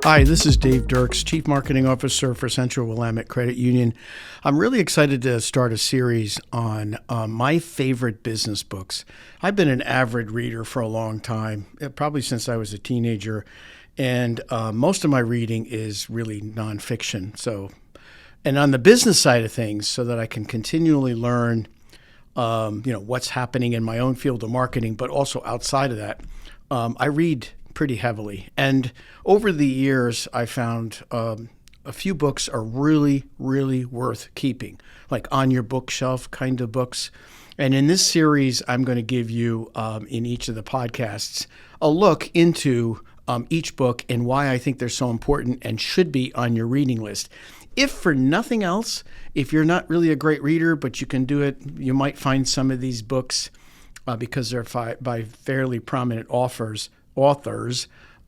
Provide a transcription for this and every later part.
Hi, this is Dave Dirks, Chief Marketing Officer for Central Willamette Credit Union. I'm really excited to start a series on my favorite business books. I've been an avid reader for a long time, probably since I was a teenager, and most of my reading is really nonfiction. And on the business side of things, so that I can continually learn, what's happening in my own field of marketing, but also outside of that, I read pretty heavily. And over the years, I found a few books are really, really worth keeping, like on your bookshelf kind of books. And in this series, I'm going to give you, in each of the podcasts, a look into each book and why I think they're so important and should be on your reading list. If for nothing else, if you're not really a great reader, but you can do it, you might find some of these books, because they're by fairly prominent authors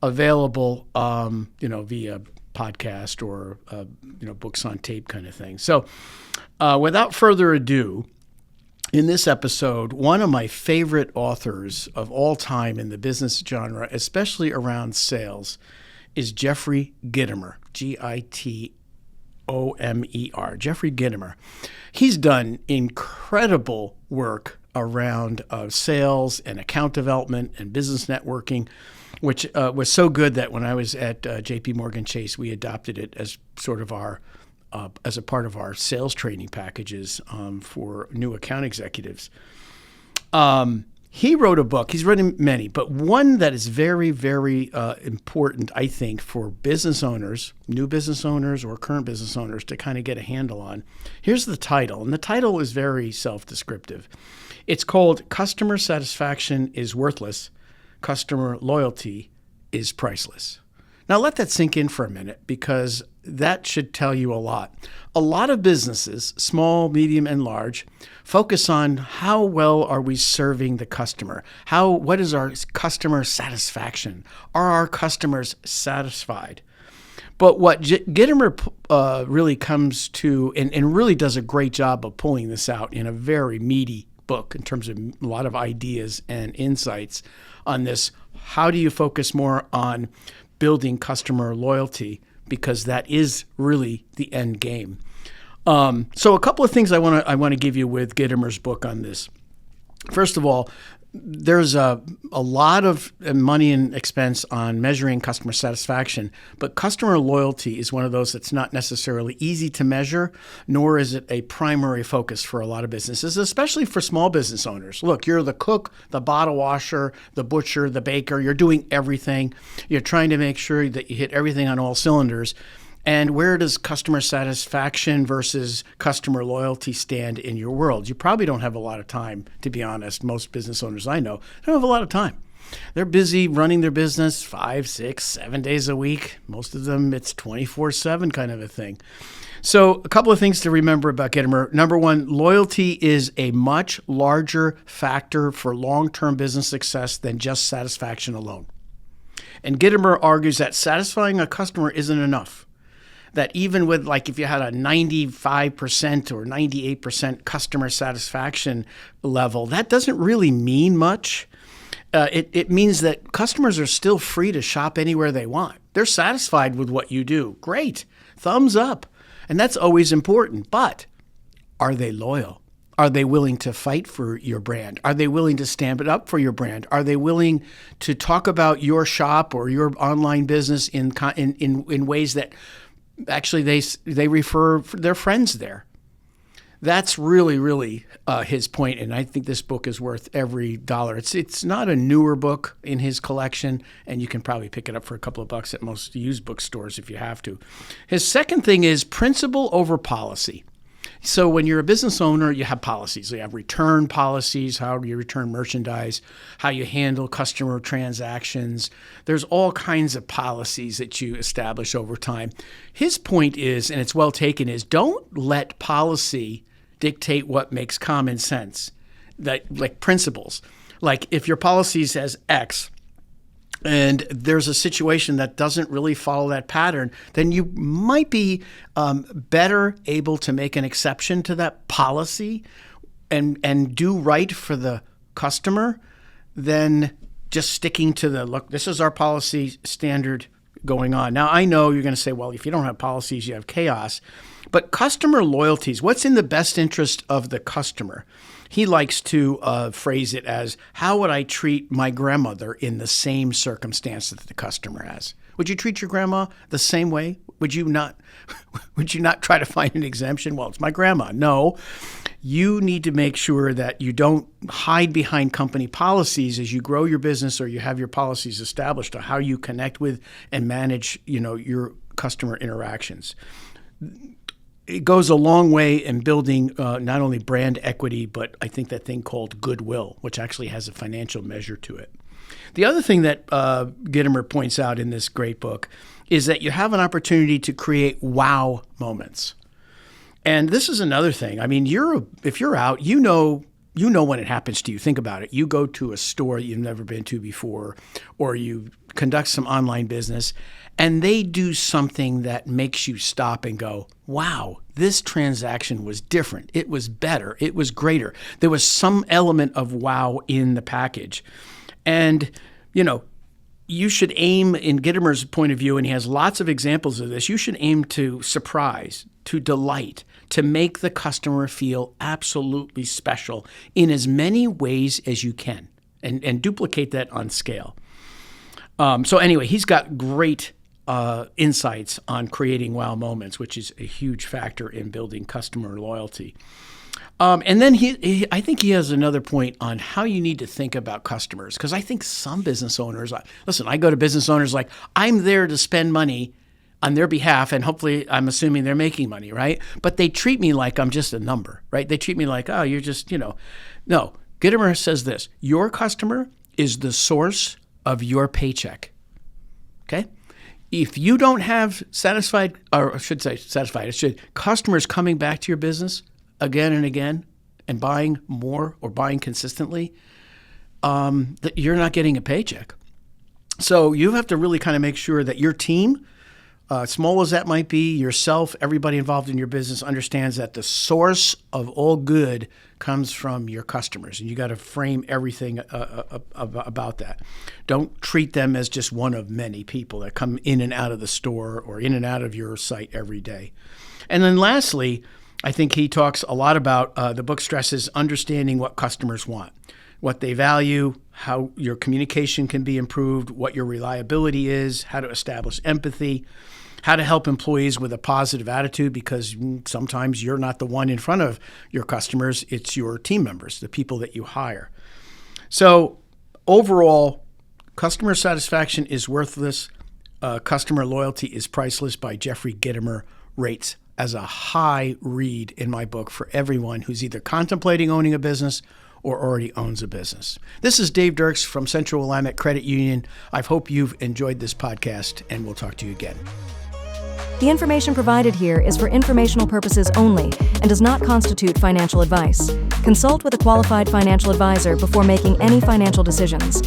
available, via podcast or, books on tape kind of thing. So without further ado, in this episode, one of my favorite authors of all time in the business genre, especially around sales, is Jeffrey Gitomer, Gitomer, Jeffrey Gitomer. He's done incredible work around sales and account development and business networking, which was so good that when I was at JP Morgan Chase, we adopted it as sort of our as a part of our sales training packages for new account executives. He wrote a book. He's written many, but one that is very, very important, I think, for business owners, new business owners or current business owners to kind of get a handle on. Here's the title, and the title is very self-descriptive. It's called Customer Satisfaction is Worthless. Customer Loyalty is Priceless. Now let that sink in for a minute, because that should tell you a lot. A lot of businesses, small, medium, and large, focus on how well are we serving the customer? What is our customer satisfaction? Are our customers satisfied? But what Gitomer really comes to, and really does a great job of pulling this out in a very meaty book in terms of a lot of ideas and insights on this. How do you focus more on building customer loyalty? Because that is really the end game. So a couple of things I want to give you with Gitomer's book on this. First of all, there's a lot of money and expense on measuring customer satisfaction, but customer loyalty is one of those that's not necessarily easy to measure, nor is it a primary focus for a lot of businesses, especially for small business owners. Look, you're the cook, the bottle washer, the butcher, the baker. You're doing everything. You're trying to make sure that you hit everything on all cylinders. And where does customer satisfaction versus customer loyalty stand in your world? You probably don't have a lot of time, to be honest. Most business owners I know don't have a lot of time. They're busy running their business 5, 6, 7 days a week. Most of them, it's 24/7 kind of a thing. So a couple of things to remember about Gitomer. Number one, loyalty is a much larger factor for long-term business success than just satisfaction alone. And Gitomer argues that satisfying a customer isn't enough. That even with, like, if you had a 95% or 98% customer satisfaction level, that doesn't really mean much. It means that customers are still free to shop anywhere they want. They're satisfied with what you do. Great. Thumbs up. And that's always important. But are they loyal? Are they willing to fight for your brand? Are they willing to stand it up for your brand? Are they willing to talk about your shop or your online business in ways that actually they refer their friends there? That's really, really his point, and I think this book is worth every dollar. It's not a newer book in his collection, and you can probably pick it up for a couple of bucks at most used bookstores if you have to. His second thing is principle over policy. So when you're a business owner, you have policies. You have return policies, how you return merchandise, how you handle customer transactions. There's all kinds of policies that you establish over time. His point is, and it's well taken, is don't let policy dictate what makes common sense, like principles. Like if your policy says X, and there's a situation that doesn't really follow that pattern, then you might be better able to make an exception to that policy and do right for the customer than just sticking to the, look, this is our policy standard, going on. Now, I know you're going to say, well, if you don't have policies, you have chaos. But customer loyalty is what's in the best interest of the customer. He likes to phrase it as, how would I treat my grandmother in the same circumstance that the customer has? Would you treat your grandma the same way? Would you not try to find an exemption? Well, it's my grandma. No, you need to make sure that you don't hide behind company policies as you grow your business, or you have your policies established on how you connect with and manage, your customer interactions. It goes a long way in building not only brand equity, but I think that thing called goodwill, which actually has a financial measure to it. The other thing that Gitomer points out in this great book is that you have an opportunity to create wow moments. And this is another thing. I mean, if you're out, you know when it happens to you. Think about it. You go to a store you've never been to before, or you conduct some online business, and they do something that makes you stop and go, wow, this transaction was different. It was better. It was greater. There was some element of wow in the package. And, you should aim, in Gitomer's point of view, and he has lots of examples of this, you should aim to surprise, to delight, to make the customer feel absolutely special in as many ways as you can, and duplicate that on scale. So anyway, he's got great insights on creating wow moments, which is a huge factor in building customer loyalty. And then I think he has another point on how you need to think about customers, because I think some business owners, I go to business owners like, I'm there to spend money on their behalf, and hopefully I'm assuming they're making money, right? But they treat me like I'm just a number, right? They treat me like, oh, you're just, No, Gitomer says this: your customer is the source of your paycheck, okay? If you don't have customers coming back to your business again and again and buying more or buying consistently, that you're not getting a paycheck. So you have to really kind of make sure that your team, small as that might be, yourself, everybody involved in your business understands that the source of all good comes from your customers. And you got to frame everything about that. Don't treat them as just one of many people that come in and out of the store or in and out of your site every day. And then lastly, I think he talks a lot about, the book stresses understanding what customers want, what they value, how your communication can be improved, what your reliability is, how to establish empathy, how to help employees with a positive attitude, because sometimes you're not the one in front of your customers, it's your team members, the people that you hire. So overall, customer satisfaction is worthless. Customer Loyalty is Priceless by Jeffrey Gitomer rates as a high read in my book for everyone who's either contemplating owning a business or already owns a business. This is Dave Dirks from Central Willamette Credit Union. I hope you've enjoyed this podcast, and we'll talk to you again. The information provided here is for informational purposes only and does not constitute financial advice. Consult with a qualified financial advisor before making any financial decisions.